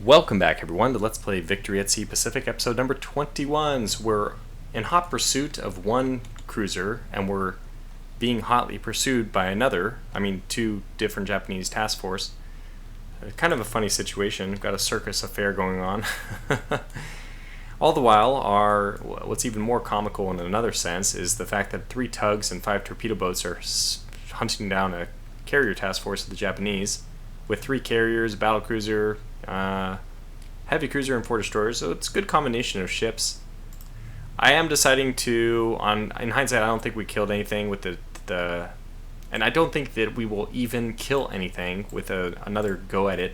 Welcome back, everyone, to Let's Play Victory at Sea Pacific, episode number 21. So we're in hot pursuit of one cruiser, and we're being hotly pursued by two different Japanese task force. Kind of a funny situation. We've got a circus affair going on. All the while, what's even more comical in another sense is the fact that 3 tugs and 5 torpedo boats are hunting down a carrier task force of the Japanese, with 3 carriers, a battle cruiser, heavy cruiser, and 4 destroyers. So it's a good combination of ships. I am deciding to, in hindsight, I don't think we killed anything with the and I don't think that we will even kill anything with another go at it.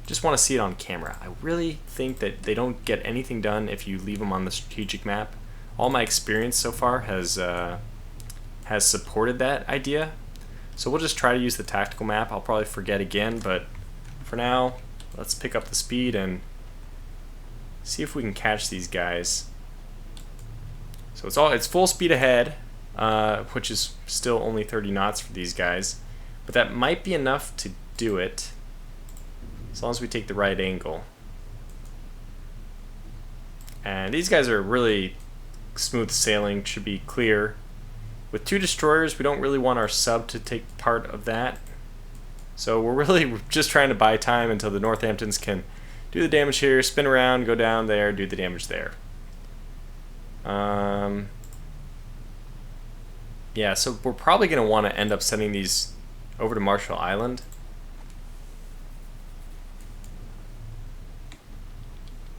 Just want to see it on camera. I really think that they don't get anything done if you leave them on the strategic map. All my experience so far has supported that idea. So we'll just try to use the tactical map. I'll probably forget again, but for now, let's pick up the speed and see if we can catch these guys. So it's full speed ahead, which is still only 30 knots for these guys, but that might be enough to do it as long as we take the right angle. And these guys are really smooth sailing, should be clear. With 2 destroyers, we don't really want our sub to take part of that. So we're really just trying to buy time until the Northamptons can do the damage here, spin around, go down there, do the damage there. Yeah, so we're probably going to want to end up sending these over to Marshall Island.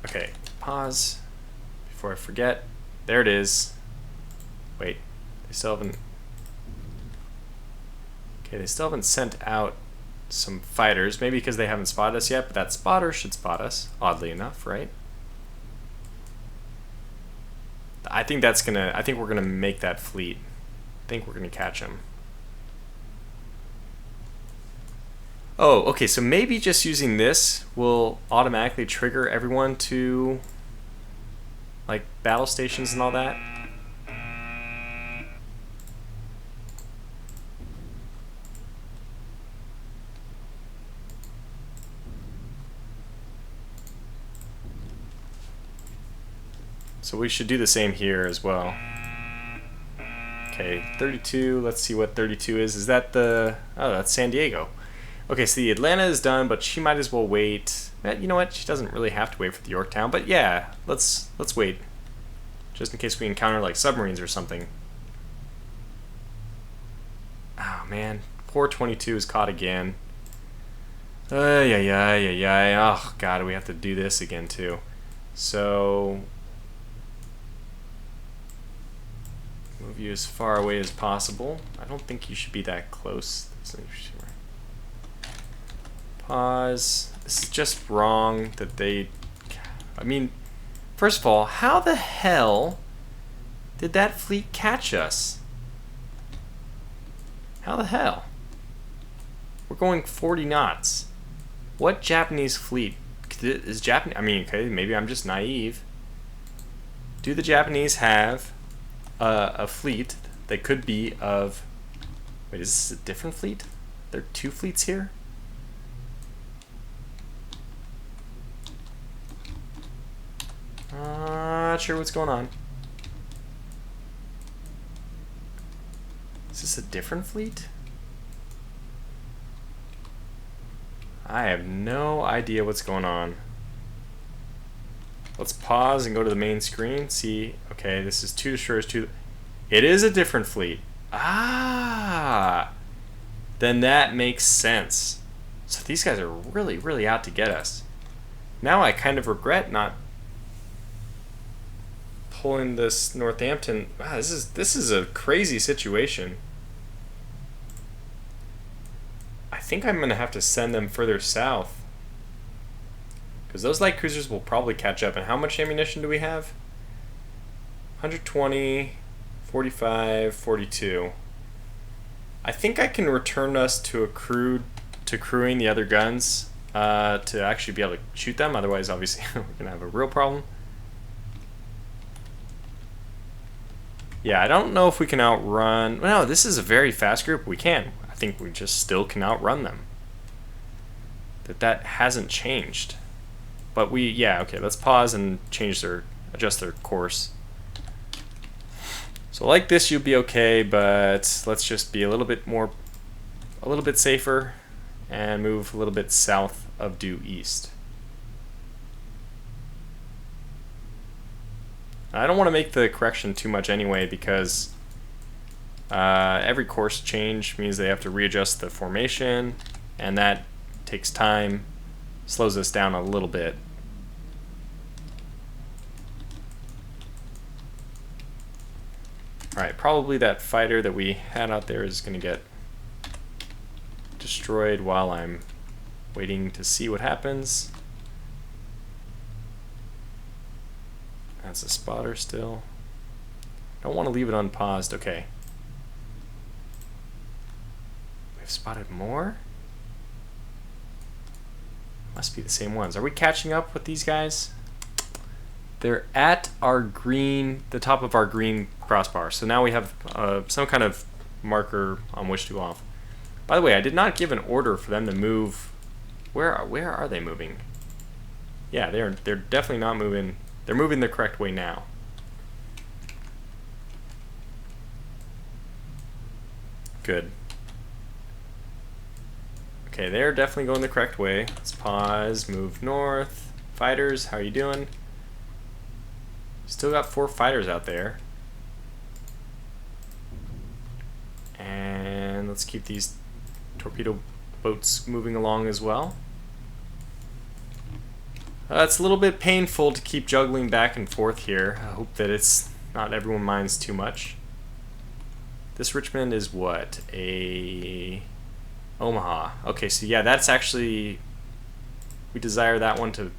Okay, pause before I forget. There it is. Wait, they still haven't... Okay, they still haven't sent out some fighters, maybe because they haven't spotted us yet, but that spotter should spot us, oddly enough, right? I think we're gonna make that fleet. I think we're gonna catch him. Oh, okay, so maybe just using this will automatically trigger everyone to like battle stations and all that. So we should do the same here as well. Okay, 32, let's see what 32 is. Is that the... Oh, that's San Diego. Okay, so the Atlanta is done, but she might as well wait. You know what? She doesn't really have to wait for the Yorktown, but yeah, let's wait. Just in case we encounter like submarines or something. Oh man, 422 is caught again. Oh god, we have to do this again too. So... move you as far away as possible. I don't think you should be that close. Pause. This is just wrong that they... I mean, first of all, how the hell did that fleet catch us? How the hell? We're going 40 knots. What Japanese fleet is Japanese? I mean, okay, maybe I'm just naive. Do the Japanese have a fleet that could be of... Wait, is this a different fleet? There are 2 fleets here? Not sure what's going on. Is this a different fleet? I have no idea what's going on. Let's pause and go to the main screen. See, okay, this is 2 destroyers, 2... It is a different fleet. Ah! Then that makes sense. So these guys are really, really out to get us. Now I kind of regret not pulling this Northampton. Wow, this is a crazy situation. I think I'm gonna have to send them further south, because those light cruisers will probably catch up. And how much ammunition do we have? 120, 45, 42. I think I can return us to crewing the other guns to actually be able to shoot them. Otherwise, obviously, we're gonna have a real problem. Yeah, I don't know if we can outrun... No, this is a very fast group. We can. I think we just still can outrun them. That hasn't changed. But yeah, okay, let's pause and adjust their course. So like this you'll be okay, but let's just be a little bit safer and move a little bit south of due east. I don't want to make the correction too much anyway, because every course change means they have to readjust the formation, and that takes time, slows us down a little bit. Alright, probably that fighter that we had out there is going to get destroyed while I'm waiting to see what happens. That's a spotter still. Don't want to leave it unpaused. Okay. We've spotted more? Must be the same ones. Are we catching up with these guys? They're at the top of our green crossbar. So now we have some kind of marker on which to go off. By the way, I did not give an order for them to move. Where are they moving? Yeah, they're definitely not moving. They're moving the correct way now. Good. Okay, they're definitely going the correct way. Let's pause, move north. Fighters, how are you doing? Still got 4 fighters out there. And let's keep these torpedo boats moving along as well. It's a little bit painful to keep juggling back and forth here. I hope that it's not everyone minds too much. This Richmond is what? A Omaha. Okay, so yeah, that's actually, we desire that one to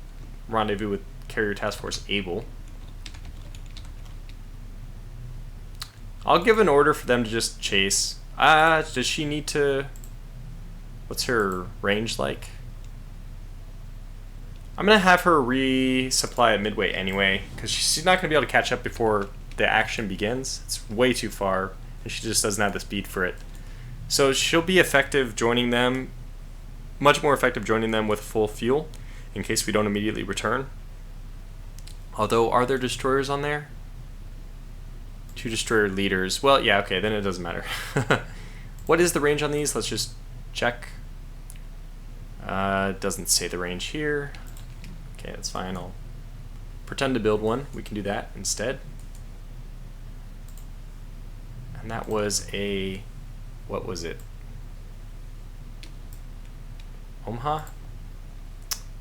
rendezvous with Carrier Task Force Able. I'll give an order for them to just chase. Does she need to, what's her range like? I'm going to have her resupply at midway anyway, because she's not going to be able to catch up before the action begins. It's way too far, and she just doesn't have the speed for it. So she'll be effective joining them, much more effective joining them with full fuel, in case we don't immediately return. Although, are there destroyers on there? 2 destroyer leaders. Well, yeah, okay, then it doesn't matter. What is the range on these? Let's just check. It doesn't say the range here. Okay, that's fine. I'll pretend to build one. We can do that instead. And that was a, what was it? Omaha?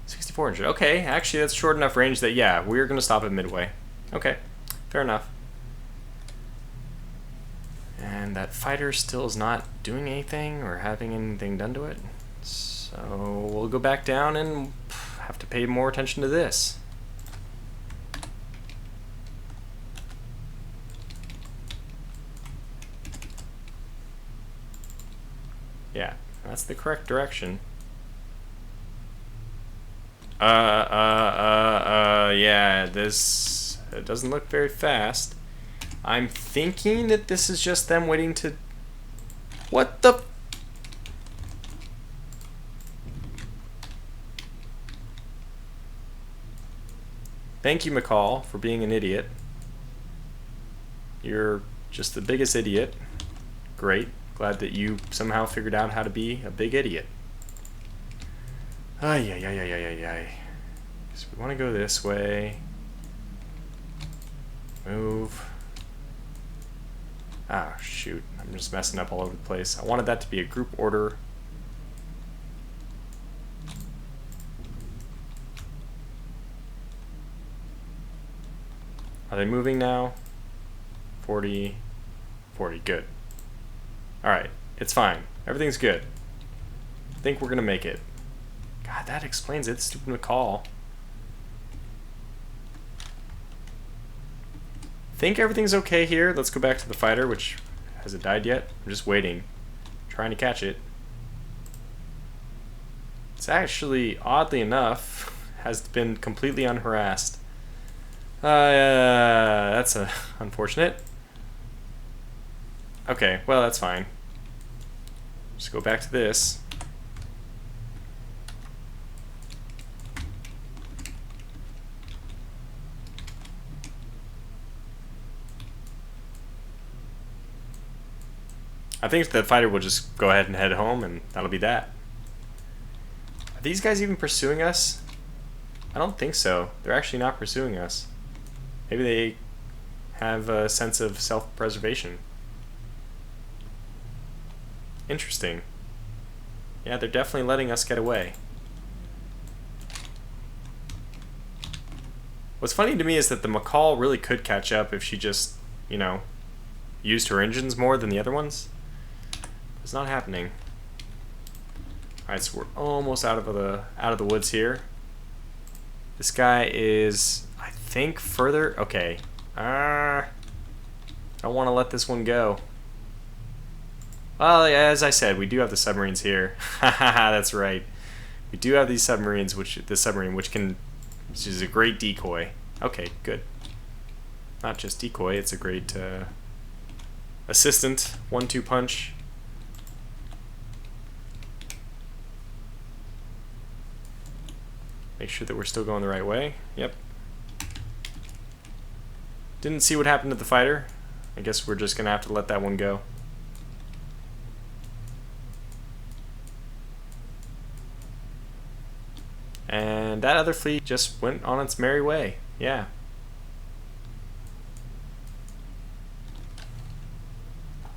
6,400. Okay, actually that's short enough range that, yeah, we're going to stop at midway. Okay, fair enough. And that fighter still is not doing anything or having anything done to it. So we'll go back down and have to pay more attention to this. Yeah, that's the correct direction. Yeah, it doesn't look very fast. I'm thinking that this is just them waiting to... What the... Thank you, McCall, for being an idiot. You're just the biggest idiot. Great. Glad that you somehow figured out how to be a big idiot. Ay, ay, ay, ay, ay, ay, ay. So we want to go this way. Move. Ah, shoot. I'm just messing up all over the place. I wanted that to be a group order. Are they moving now? 40, 40, good. Alright, it's fine. Everything's good. I think we're gonna make it. God, that explains it. Stupid McCall. Think everything's okay here. Let's go back to the fighter, which has it died yet? I'm just waiting. Trying to catch it. It's actually, oddly enough, has been completely unharassed. That's unfortunate. Okay, well, that's fine. Just go back to this. I think the fighter will just go ahead and head home, and that'll be that. Are these guys even pursuing us? I don't think so. They're actually not pursuing us. Maybe they have a sense of self-preservation. Interesting. Yeah, they're definitely letting us get away. What's funny to me is that the McCall really could catch up if she just, you know, used her engines more than the other ones. It's not happening. Alright, so we're almost out of the woods here. This guy is, I think, further. Okay. I don't want to let this one go. Well, as I said, we do have the submarines here. Haha, that's right. We do have these submarines, which is a great decoy. Okay, good. Not just decoy, it's a great assistant. 1-2 punch. Make sure that we're still going the right way. Yep. Didn't see what happened to the fighter. I guess we're just gonna have to let that one go. And that other fleet just went on its merry way. Yeah.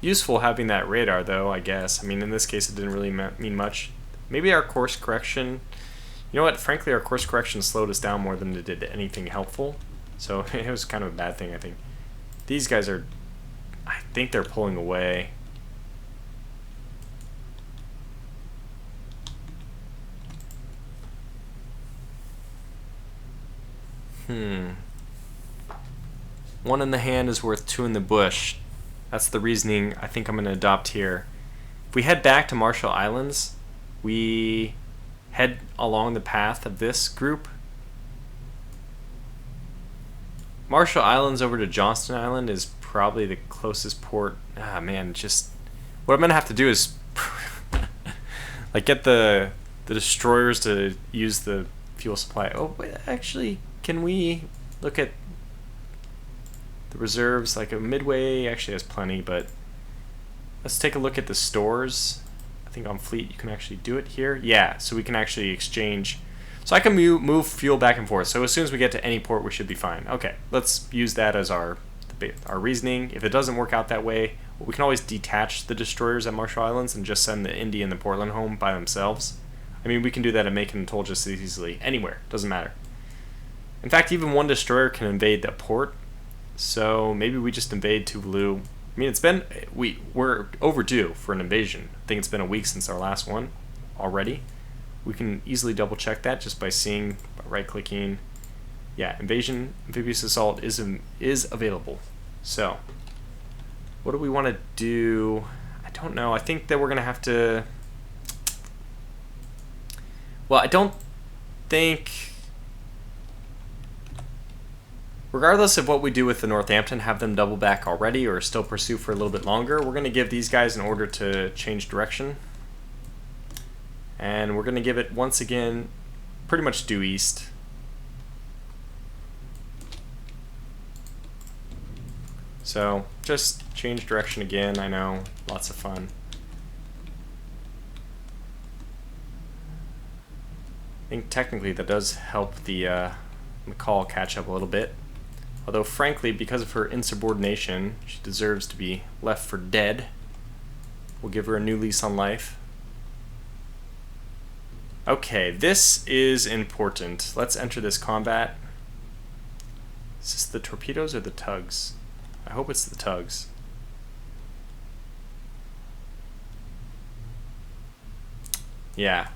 Useful having that radar, though, I guess. I mean, in this case, it didn't really mean much. Maybe our course correction... You know what? Frankly, our course correction slowed us down more than it did anything helpful. So it was kind of a bad thing, I think. These guys are... I think they're pulling away. One in the hand is worth two in the bush. That's the reasoning I think I'm going to adopt here. If we head back to Marshall Islands, we head along the path of this group. Marshall Islands over to Johnston Island is probably the closest port. Ah, man, just... What I'm going to have to do is like get the destroyers to use the fuel supply. Oh, wait, actually, can we look at the reserves? Like a Midway actually has plenty, but let's take a look at the stores. I think on fleet you can actually do it here. Yeah, so we can actually exchange. So I can move fuel back and forth. So as soon as we get to any port, we should be fine. Okay, let's use that as our reasoning. If it doesn't work out that way, we can always detach the destroyers at Marshall Islands and just send the Indy and the Portland home by themselves. I mean, we can do that at Macon and Toll just as easily. Anywhere, doesn't matter. In fact, even one destroyer can invade that port. So maybe we just invade Tuvalu. I mean, we're overdue for an invasion. I think it's been a week since our last one already. We can easily double check that just by seeing, by right-clicking. Yeah, invasion, amphibious assault is available. So, what do we want to do? I don't know. I think that we're going to have to... Well, I don't think... Regardless of what we do with the Northampton, have them double back already or still pursue for a little bit longer, we're going to give these guys an order to change direction. And we're going to give it, once again, pretty much due east. So, just change direction again, I know, lots of fun. I think technically that does help the McCall catch up a little bit. Although, frankly, because of her insubordination, she deserves to be left for dead. We'll give her a new lease on life. Okay, this is important. Let's enter this combat. Is this the torpedoes or the tugs? I hope it's the tugs. Yeah.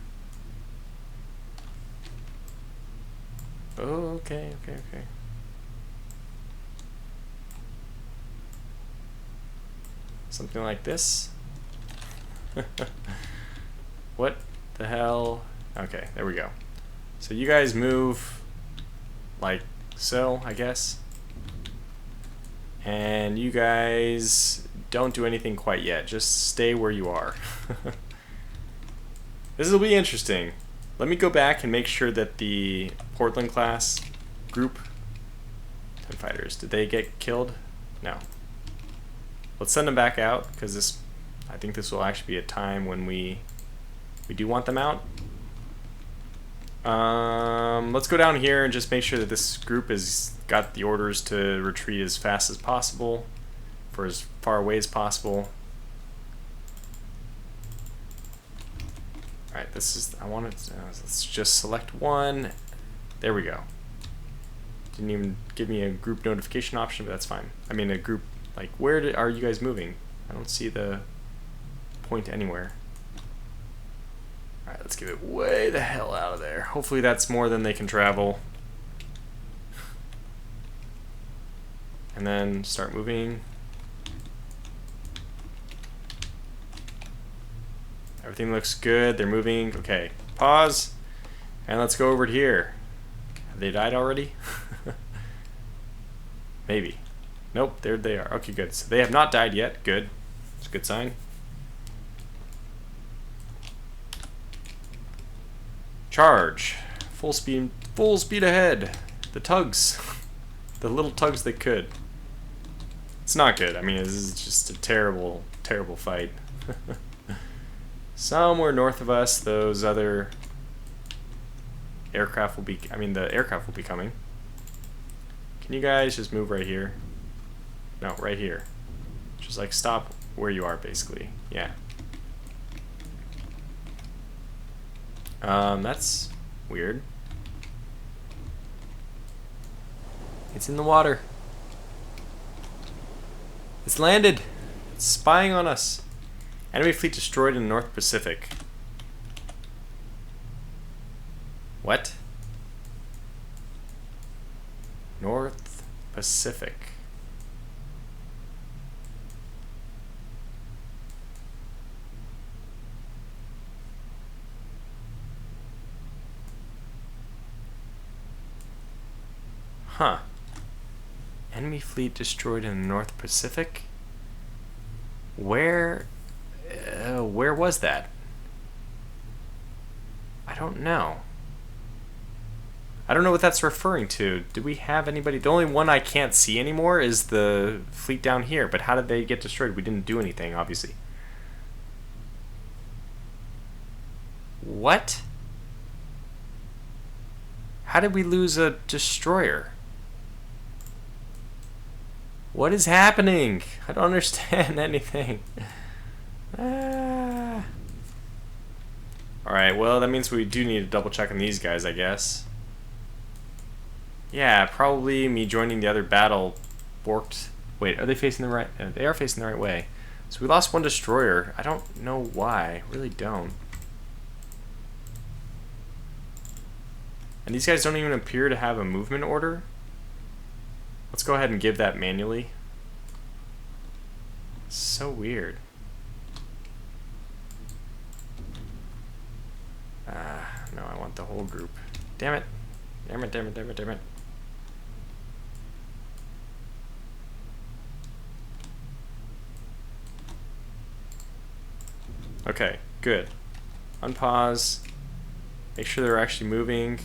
Oh, okay. Something like this. What the hell? Okay, there we go. So you guys move like so, I guess. And you guys don't do anything quite yet. Just stay where you are. This will be interesting. Let me go back and make sure that the Portland class group 10 fighters, did they get killed? No. Let's send them back out because this I think this will actually be a time when we do want them out. Let's go down here and just make sure that this group has got the orders to retreat as fast as possible, for as far away as possible. Alright, this is, I wanted to, let's just select one. There we go. Didn't even give me a group notification option, but that's fine. I mean, a group, like, where are you guys moving? I don't see the point anywhere. Alright, let's get it way the hell out of there. Hopefully that's more than they can travel. And then start moving. Everything looks good. They're moving. Okay, pause. And let's go over to here. Have they died already? Maybe. Nope, there they are. Okay, good. So they have not died yet. Good. It's a good sign. Charge. Full speed ahead. The tugs. The little tugs that could. It's not good. I mean, this is just a terrible, terrible fight. Somewhere north of us, those other aircraft will be, the aircraft will be coming. Can you guys just move right here? No, right here. Just like stop where you are, basically. Yeah. That's weird. It's in the water. It's landed. It's spying on us. Enemy fleet destroyed in the North Pacific. What? North Pacific. Huh. Enemy fleet destroyed in the North Pacific? Where was that? I don't know. I don't know what that's referring to. Do we have anybody? The only one I can't see anymore is the fleet down here, but how did they get destroyed? We didn't do anything, obviously. What? How did we lose a destroyer? What is happening? I don't understand anything. Alright, well, that means we do need to double check on these guys, I guess. Yeah, probably me joining the other battle worked. Wait, are they facing the right? They are facing the right way. So we lost one destroyer. I don't know why. I really don't. And these guys don't even appear to have a movement order. Let's go ahead and give that manually. So weird. No, I want the whole group. Damn it. Damn it, damn it, damn it, damn it. Okay, good. Unpause. Make sure they're actually moving.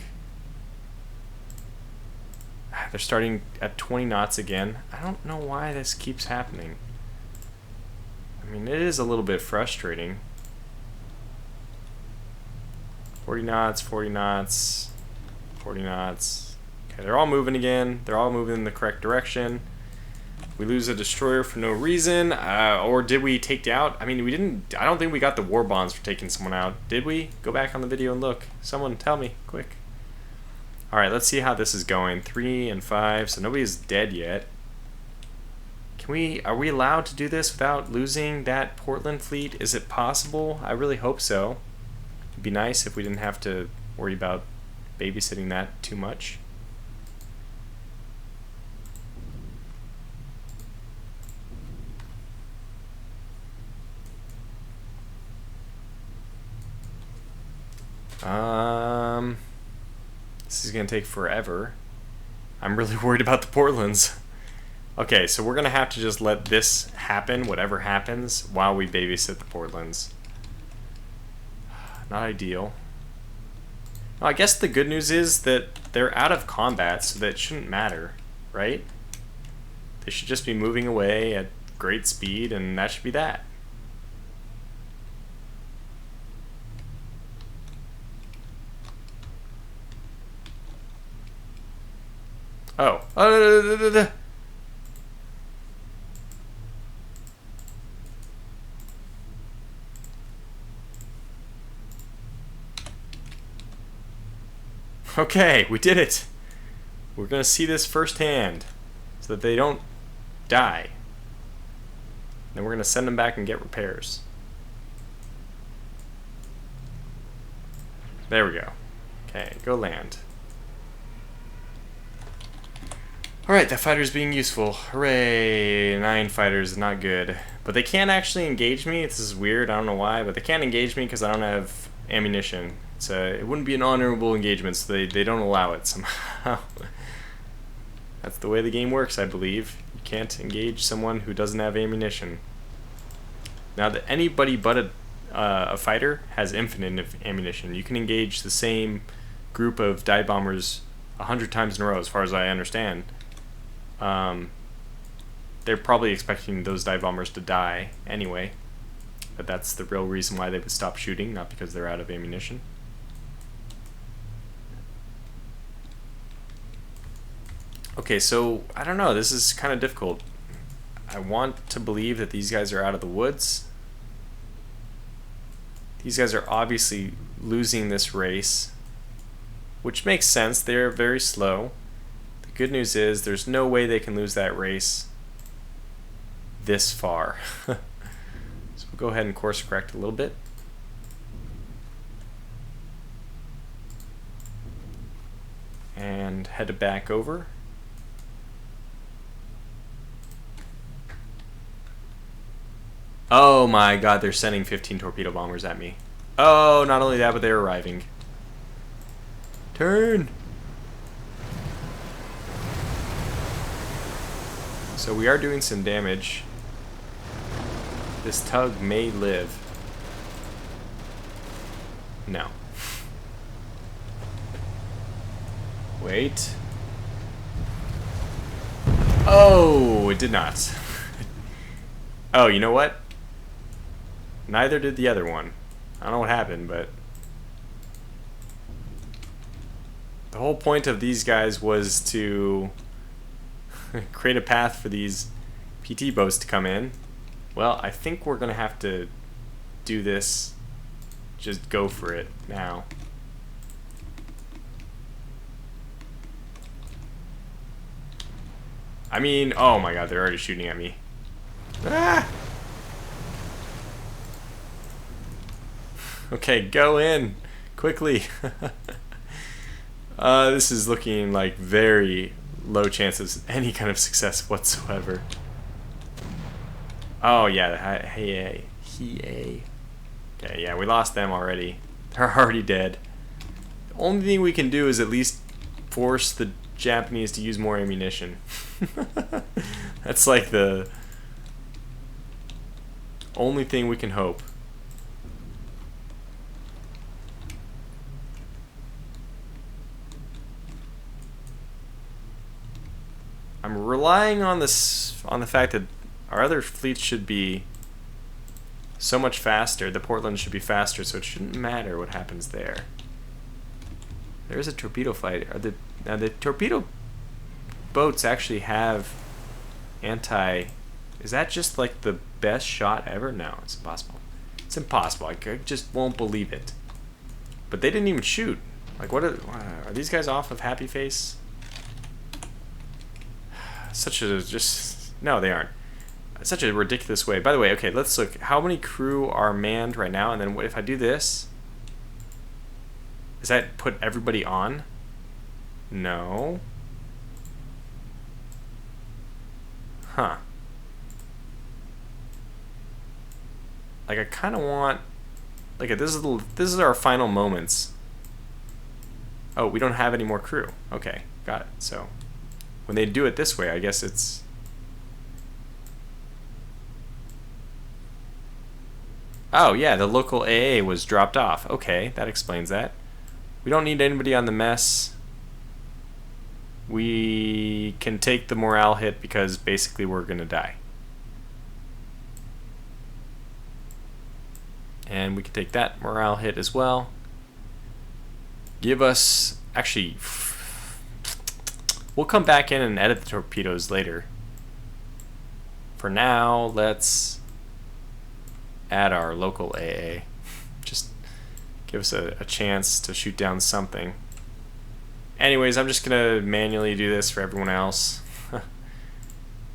They're starting at 20 knots again. I don't know why this keeps happening. I mean, it is a little bit frustrating. 40 knots, 40 knots, 40 knots. Okay, they're all moving again. They're all moving in the correct direction. We lose a destroyer for no reason. Or did we take out? I mean, we didn't. I don't think we got the war bonds for taking someone out. Did we? Go back on the video and look. Someone tell me, quick. Alright, let's see how this is going. 3 and 5, so nobody's dead yet. Are we allowed to do this without losing that Portland fleet? Is it possible? I really hope so. It'd be nice if we didn't have to worry about babysitting that too much. This is gonna take forever. I'm really worried about the Portlands. Okay, so we're gonna have to just let this happen, whatever happens, while we babysit the Portlands. Not ideal. Well, I guess the good news is that they're out of combat, so that shouldn't matter, right? They should just be moving away at great speed, and that should be that. Oh. Okay, we did it. We're gonna see this firsthand, so that they don't die. Then we're gonna send them back and get repairs. There we go. Okay, go land. Alright, that fighter's being useful. Hooray! 9 fighters, not good. But they can't actually engage me. This is weird, I don't know why, but they can't engage me because I don't have ammunition. It wouldn't be an honorable engagement, so they don't allow it somehow. That's the way the game works, I believe. You can't engage someone who doesn't have ammunition. Now, that anybody but a fighter has infinite ammunition. You can engage the same group of dive bombers 100 times in a row, as far as I understand. They're probably expecting those dive bombers to die anyway, but that's the real reason why they would stop shooting, not because they're out of ammunition. Okay, so I don't know, this is kind of difficult. I want to believe that these guys are out of the woods. These guys are obviously losing this race, which makes sense. They're very slow. The good news is there's no way they can lose that race this far. So we'll go ahead and course correct a little bit. And head back over. Oh my god, they're sending 15 torpedo bombers at me. Oh, not only that, but they're arriving. Turn! So we are doing some damage. This tug may live. No. Wait. Oh, it did not. Oh, you know what? Neither did the other one. I don't know what happened, but the whole point of these guys was to create a path for these PT boats to come in. Well, I think we're gonna have to do this. Just go for it now. I mean, oh my god, they're already shooting at me. Ah! Okay, go in quickly. This is looking like very low chances any kind of success whatsoever. Oh yeah, hey. Okay, yeah, we lost them already. They're already dead. The only thing we can do is at least force the Japanese to use more ammunition. That's like the only thing we can hope. I'm relying on the fact that our other fleets should be so much faster. The Portland should be faster, so it shouldn't matter what happens there. There is a torpedo fight. Now the torpedo boats actually have anti. Is that just like the best shot ever? No, it's impossible. It's impossible. I just won't believe it. But they didn't even shoot. Like, what are these guys off of Happy Face? Such a no, they aren't. Such a ridiculous way. By the way, okay, let's look. How many crew are manned right now? And then what if I do this? Does that put everybody on? No. Huh. Like, I kind of want. Like, this is our final moments. Oh, we don't have any more crew. Okay, got it. So when they do it this way, I guess it's. Oh, yeah, the local AA was dropped off. Okay, that explains that. We don't need anybody on the mess. We can take the morale hit because basically we're going to die. And we can take that morale hit as well. Give us. Actually. We'll come back in and edit the torpedoes later. For now, let's add our local AA. Just give us a chance to shoot down something. Anyways, I'm just gonna manually do this for everyone else.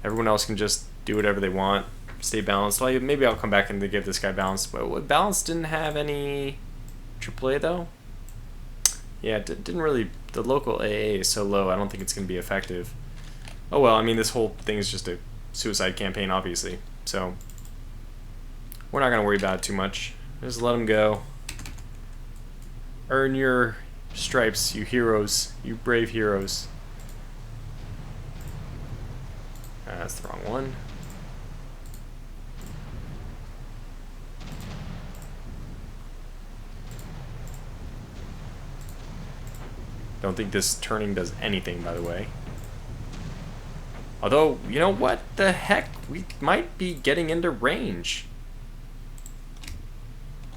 Everyone else can just do whatever they want. Stay balanced. Well, maybe I'll come back and give this guy balance. But balance didn't have any AAA though. Yeah, it didn't really. The local AA is so low. I don't think it's gonna be effective. Oh well. I mean, this whole thing is just a suicide campaign, obviously. So we're not gonna worry about it too much. Just let them go. Earn your stripes, you heroes, you brave heroes. That's the wrong one. Don't think this turning does anything, by the way. Although, you know what the heck? We might be getting into range.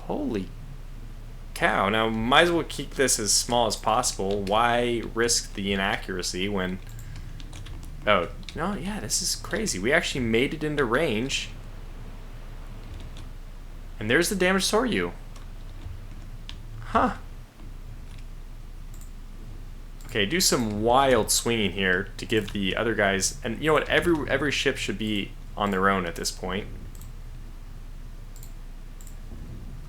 Holy cow. Now, might as well keep this as small as possible. Why risk the inaccuracy when... Oh, no, yeah, this is crazy. We actually made it into range. And there's the damaged Soryu. Huh. Okay, do some wild swinging here to give the other guys... And you know what? Every ship should be on their own at this point.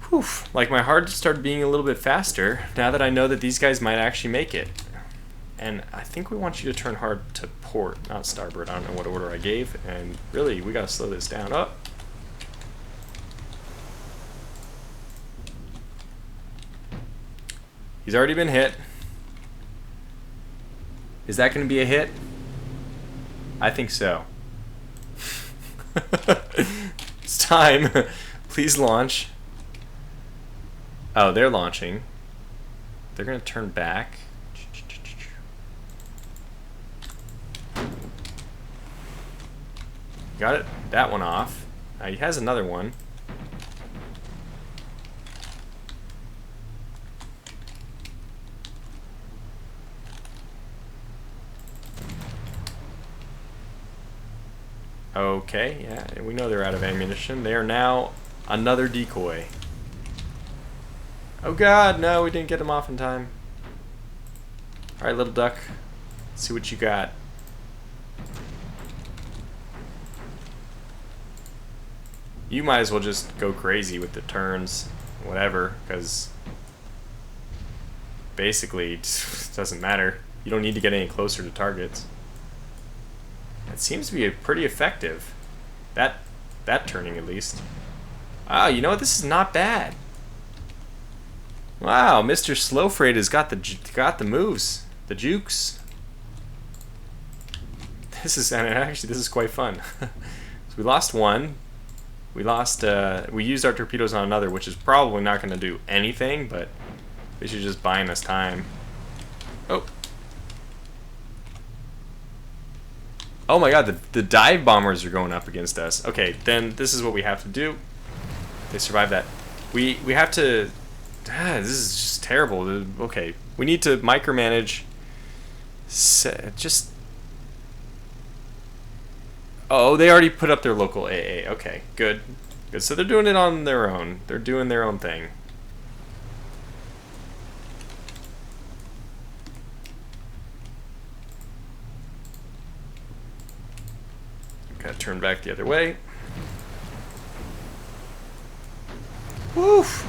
Whew. Like, my heart started being a little bit faster now that I know that these guys might actually make it. And I think we want you to turn hard to port, not starboard. I don't know what order I gave. And really, we gotta slow this down. Oh. He's already been hit. Is that going to be a hit? I think so. It's time. Please launch. Oh, they're launching. They're going to turn back. Got it. That one off. He has another one. Okay, yeah, we know they're out of ammunition. They are now another decoy. Oh god, no, we didn't get him off in time. Alright, little duck. Let's see what you got. You might as well just go crazy with the turns, whatever, because basically it doesn't matter. You don't need to get any closer to targets. It seems to be pretty effective. That turning, at least. Wow, you know what? This is not bad. Wow, Mr. Slow Freight has got the moves, the jukes. This is quite fun. So we lost one. We used our torpedoes on another, which is probably not going to do anything, but they should just buying us time. Oh. Oh my god, the dive bombers are going up against us. Okay, then this is what we have to do. They survive that. We have to... this is just terrible. Okay, we need to micromanage... Just... Oh, they already put up their local AA. Okay, good. Good, so they're doing it on their own. They're doing their own thing. Gotta turn back the other way. Woof!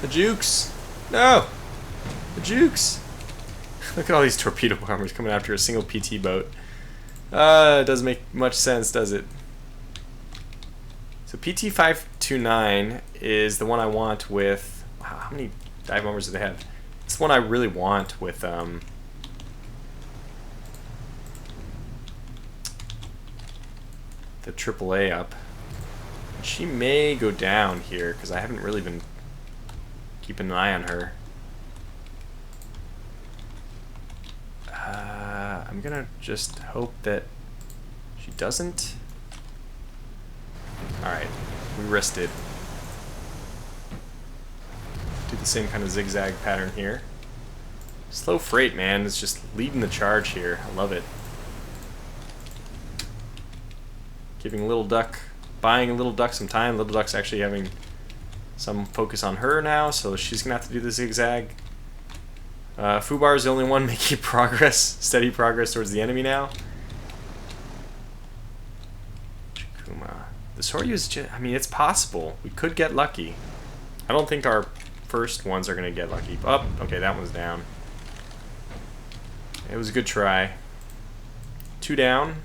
The jukes! No! The jukes! Look at all these torpedo bombers coming after a single PT boat. It doesn't make much sense, does it? So PT-529 is the one I want with... Wow, how many dive bombers do they have? It's the one I really want with... the AAA up. She may go down here because I haven't really been keeping an eye on her. I'm gonna just hope that she doesn't. Alright, we risked it. Do the same kind of zigzag pattern here. Slow freight, man. It's just leading the charge here. I love it. Giving Little Duck, buying Little Duck some time. Little Duck's actually having some focus on her now, so she's gonna have to do the zigzag. Fubar is the only one making progress, steady progress towards the enemy now. Chikuma. The Soryu's just, I mean, it's possible. We could get lucky. I don't think our first ones are gonna get lucky. Oh, okay, that one's down. It was a good try. 2 down.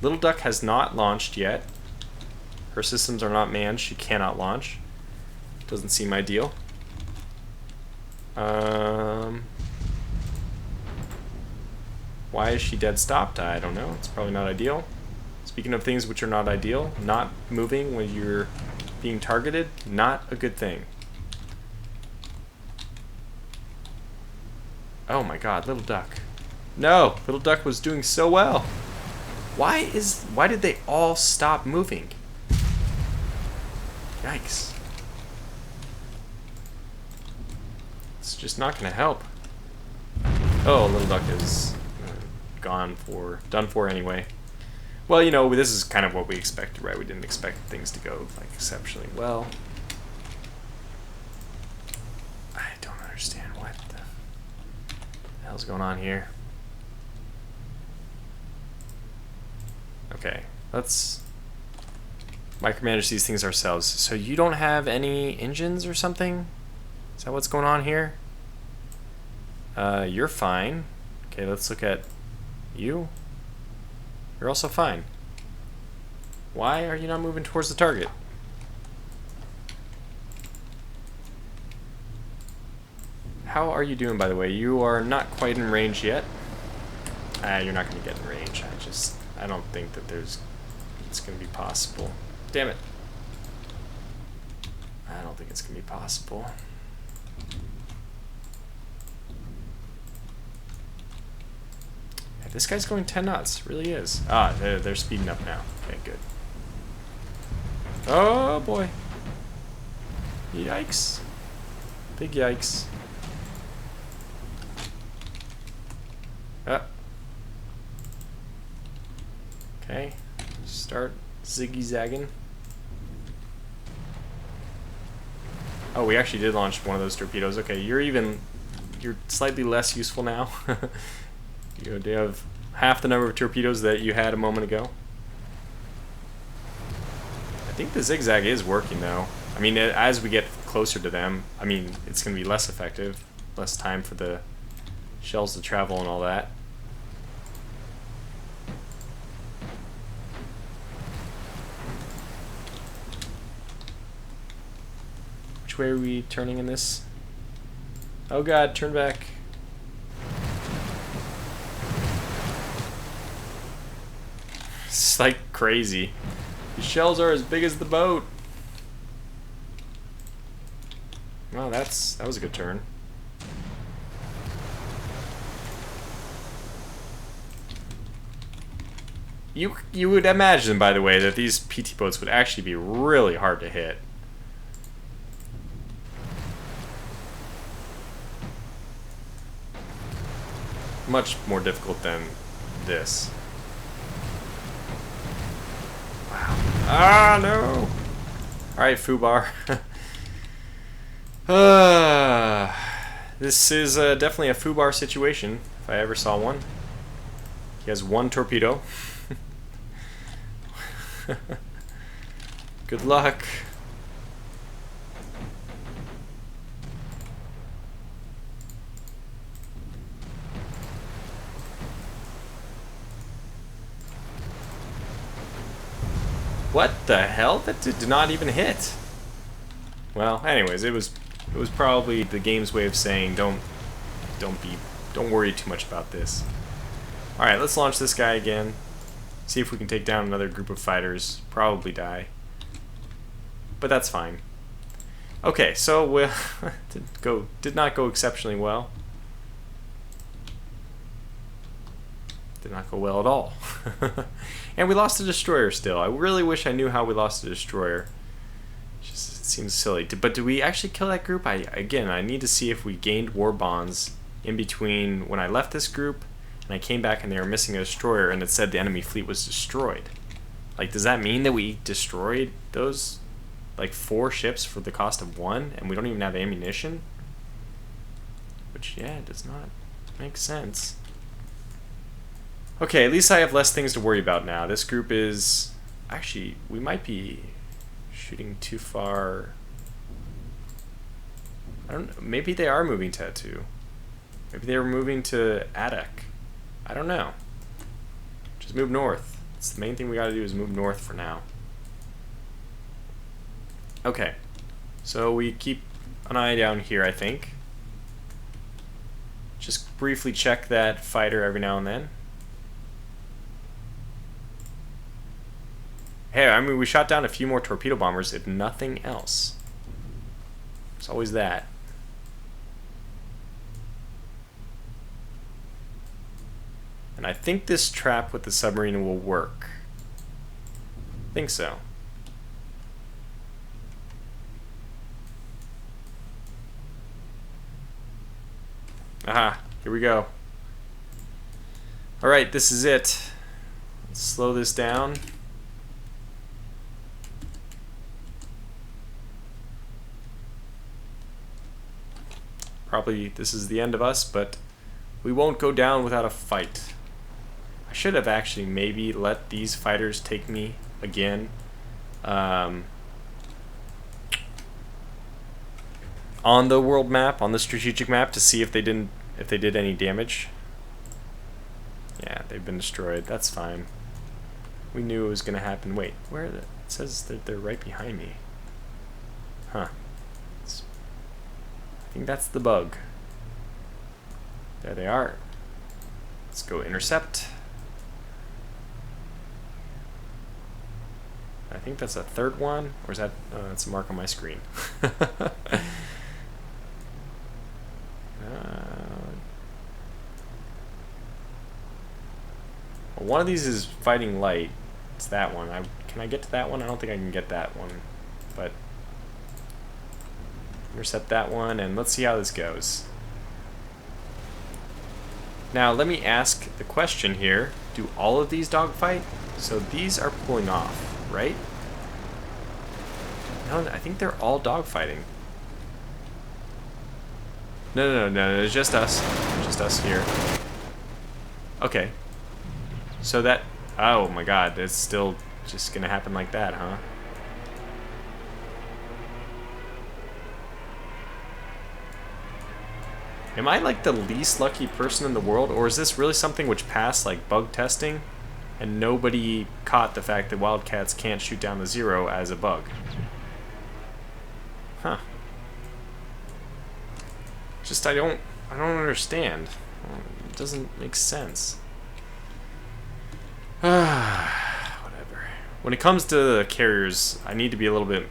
Little Duck has not launched yet. Her systems are not manned. She cannot launch. Doesn't seem ideal. Why is she dead stopped? I don't know. It's probably not ideal. Speaking of things which are not ideal, not moving when you're being targeted, not a good thing. Oh my god, Little Duck. No, Little Duck was doing so well. Why did they all stop moving? Yikes. It's just not gonna help. Oh, Little Duck is done for anyway. Well, you know, this is kind of what we expected, right? We didn't expect things to go like exceptionally well. I don't understand what the hell's going on here. Okay, let's micromanage these things ourselves. So you don't have any engines or something? Is that what's going on here? You're fine. Okay, let's look at you. You're also fine. Why are you not moving towards the target? How are you doing, by the way? You are not quite in range yet. You're not going to get in range. I don't think that it's going to be possible. Damn it. I don't think it's going to be possible. Yeah, this guy's going 10 knots. Really is. Ah, they're speeding up now. Okay, good. Oh, boy. Yikes. Big yikes. Okay, start ziggy-zagging. Oh, we actually did launch one of those torpedoes. Okay, you're slightly less useful now. You have half the number of torpedoes that you had a moment ago. I think the zigzag is working though. I mean, as we get closer to them, I mean, it's going to be less effective, less time for the shells to travel and all that. Which way are we turning in this? Oh god, turn back. It's like crazy. The shells are as big as the boat. Well, that was a good turn. You would imagine, by the way, that these PT boats would actually be really hard to hit. Much more difficult than this. Wow. Ah, no! Alright, Fubar. This is definitely a Fubar situation, if I ever saw one. He has 1 torpedo. Good luck. What the hell? That did not even hit. Well, anyways, it was probably the game's way of saying don't worry too much about this. All right, let's launch this guy again. See if we can take down another group of fighters. Probably die, but that's fine. Okay, so we did not go exceptionally well. Did not go well at all. And we lost a destroyer still. I really wish I knew how we lost a destroyer. It's seems silly. But do we actually kill that group? Again, I need to see if we gained war bonds in between when I left this group and I came back and they were missing a destroyer and it said the enemy fleet was destroyed. Like, does that mean that we destroyed those, like, 4 ships for the cost of 1 and we don't even have ammunition? Which, yeah, it does not make sense. Okay, at least I have less things to worry about now. This group is... Actually, we might be shooting too far. I don't know. Maybe they are moving to Atu. Maybe they were moving to Adak. I don't know. Just move north. It's the main thing we gotta do is move north for now. Okay. So we keep an eye down here, I think. Just briefly check that fighter every now and then. Hey, I mean, we shot down a few more torpedo bombers, if nothing else. It's always that. And I think this trap with the submarine will work. I think so. Aha, here we go. Alright, this is it. Let's slow this down. Probably this is the end of us, but we won't go down without a fight. I should have actually maybe let these fighters take me again. On the world map, on the strategic map, to see if they did any damage. Yeah, they've been destroyed. That's fine. We knew it was gonna happen. Wait, where are they? It says that they're right behind me. Huh. I think that's the bug. There they are. Let's go intercept. I think that's a third one, or is that? That's a mark on my screen. Well, one of these is fighting light. It's that one. Can I get to that one? I don't think I can get that one, but intercept that one, and let's see how this goes. Now, let me ask the question here. Do all of these dogfight? So these are pulling off, right? No, I think they're all dogfighting. No, it's just us. Just us here. Okay. So that... Oh my god, it's still just gonna happen like that, huh? Am I like the least lucky person in the world, or is this really something which passed like bug testing and nobody caught the fact that Wildcats can't shoot down to 0 as a bug? Huh. Just I don't understand. It doesn't make sense. Whatever. When it comes to the carriers, I need to be a little bit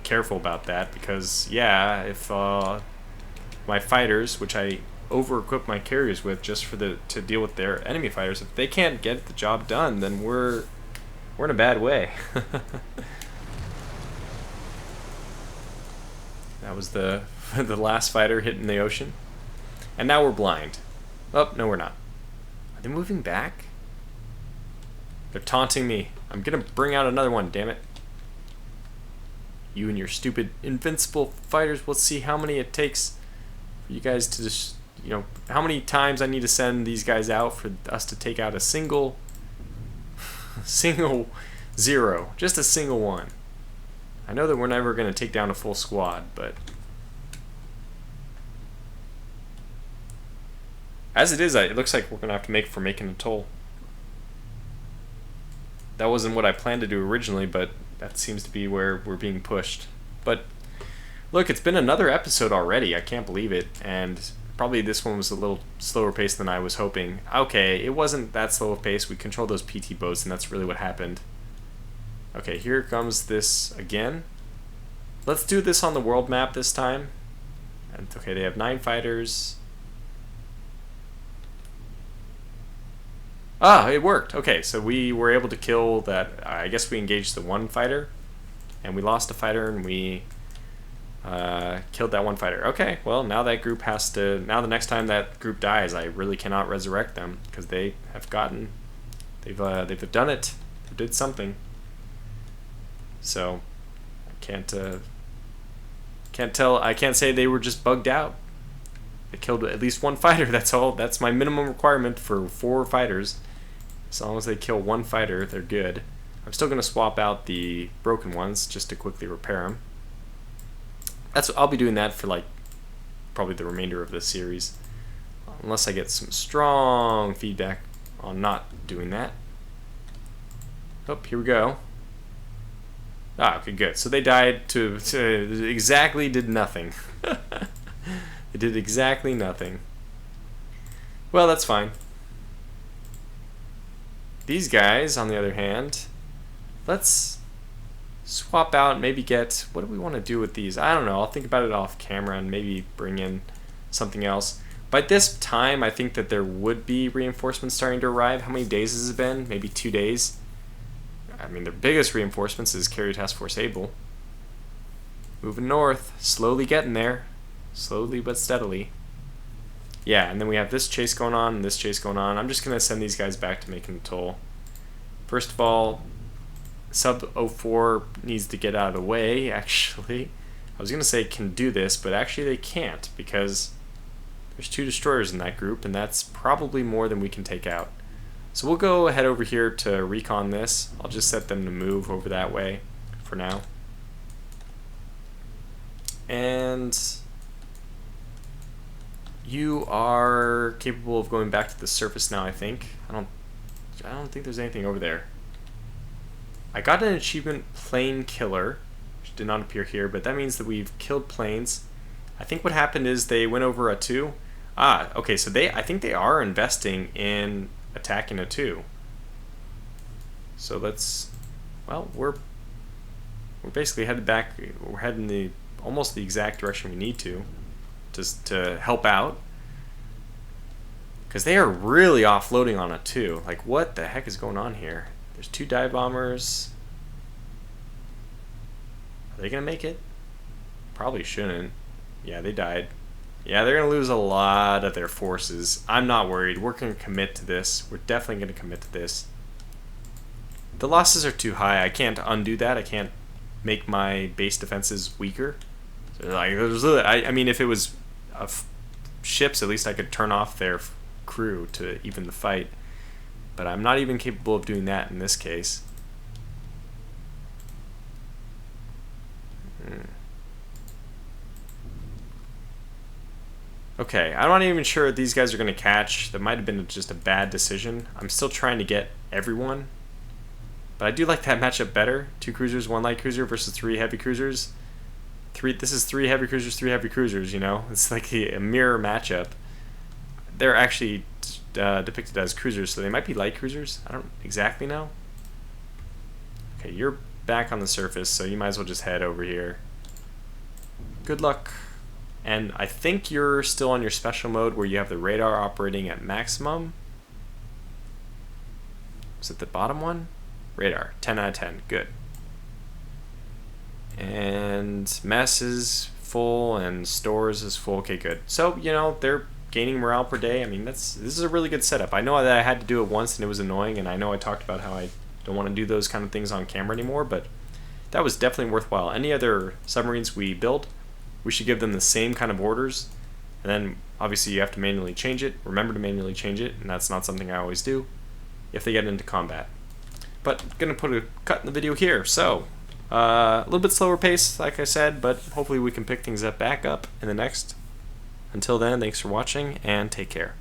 careful about that because yeah, if my fighters, which I over-equip my carriers with just for to deal with their enemy fighters, if they can't get the job done, then we're in a bad way. That was the last fighter hit in the ocean, and now we're blind. Oh no, we're not. Are they moving back? They're taunting me. I'm gonna bring out another one. Damn it! You and your stupid invincible fighters. Let's see how many it takes for you guys to just, you know, how many times I need to send these guys out for us to take out a single 0, just a single one. I know that we're never going to take down a full squad, but as it is, it looks like we're going to have to make for making a toll. That wasn't what I planned to do originally, but that seems to be where we're being pushed. But look, it's been another episode already. I can't believe it. And probably this one was a little slower paced than I was hoping. Okay, it wasn't that slow of pace. We controlled those PT boats, and that's really what happened. Okay, here comes this again. Let's do this on the world map this time. And okay, they have 9 fighters. Ah, it worked. Okay, so we were able to kill that. I guess we engaged the 1 fighter, and we lost a fighter, and we Killed that one fighter. Okay, well, now that group has to... Now the next time that group dies, I really cannot resurrect them, because they have gotten... They've done it. They did something. So, I can't tell... I can't say they were just bugged out. They killed at least one fighter, that's all. That's my minimum requirement for 4 fighters. As long as they kill one fighter, they're good. I'm still going to swap out the broken ones, just to quickly repair them. I'll be doing that for like probably the remainder of this series, unless I get some strong feedback on not doing that. Oh, here we go. Ah, okay, good. So they died to exactly did nothing. They did exactly nothing. Well, that's fine. These guys, on the other hand, let's swap out and maybe get... What do we want to do with these? I don't know. I'll think about it off camera and maybe bring in something else. By this time, I think that there would be reinforcements starting to arrive. How many days has it been? Maybe 2 days? I mean, the biggest reinforcements is Carrier Task Force Able. Moving north. Slowly getting there. Slowly but steadily. Yeah, and then we have this chase going on and this chase going on. I'm just going to send these guys back to making the toll. First of all, Sub 04 needs to get out of the way, actually. I was going to say can do this, but actually they can't, because there's 2 destroyers in that group, and that's probably more than we can take out. So we'll go ahead over here to recon this. I'll just set them to move over that way for now. And you are capable of going back to the surface now, I think. I don't think there's anything over there. I got an achievement, Plane Killer, which did not appear here, but that means that we've killed planes. I think what happened is they went over a 2. Ah, okay, so I think they are investing in attacking a 2. So let's... Well, we're basically headed back. We're heading the almost the exact direction we need to, just to help out. Because they are really offloading on a 2. Like, what the heck is going on here? There's 2 dive bombers. Are they going to make it? Probably shouldn't. Yeah, they died. Yeah, they're going to lose a lot of their forces. I'm not worried. We're going to commit to this. We're definitely going to commit to this. The losses are too high. I can't undo that. I can't make my base defenses weaker. So, like, I mean, if it was ships, at least I could turn off their crew to even the fight. But I'm not even capable of doing that in this case. Okay, I'm not even sure these guys are going to catch. That might have been just a bad decision. I'm still trying to get everyone. But I do like that matchup better. 2 cruisers, 1 light cruiser versus 3 heavy cruisers. This is 3 heavy cruisers, 3 heavy cruisers, you know? It's like a mirror matchup. They're actually depicted as cruisers, so they might be light cruisers. I don't exactly know. Okay, you're back on the surface, so you might as well just head over here. Good luck. And I think you're still on your special mode where you have the radar operating at maximum. Is it the bottom one? Radar, 10 out of 10, good. And mess is full and stores is full, okay, good. So, you know, they're gaining morale per day. I mean, this is a really good setup. I know that I had to do it once and it was annoying, and I know I talked about how I don't want to do those kind of things on camera anymore, but that was definitely worthwhile. Any other submarines we build, we should give them the same kind of orders, and then obviously you have to manually change it. Remember to manually change it, and that's not something I always do if they get into combat. But I'm going to put a cut in the video here. So, a little bit slower pace, like I said, but hopefully we can pick things up back up in the next. Until then, thanks for watching, and take care.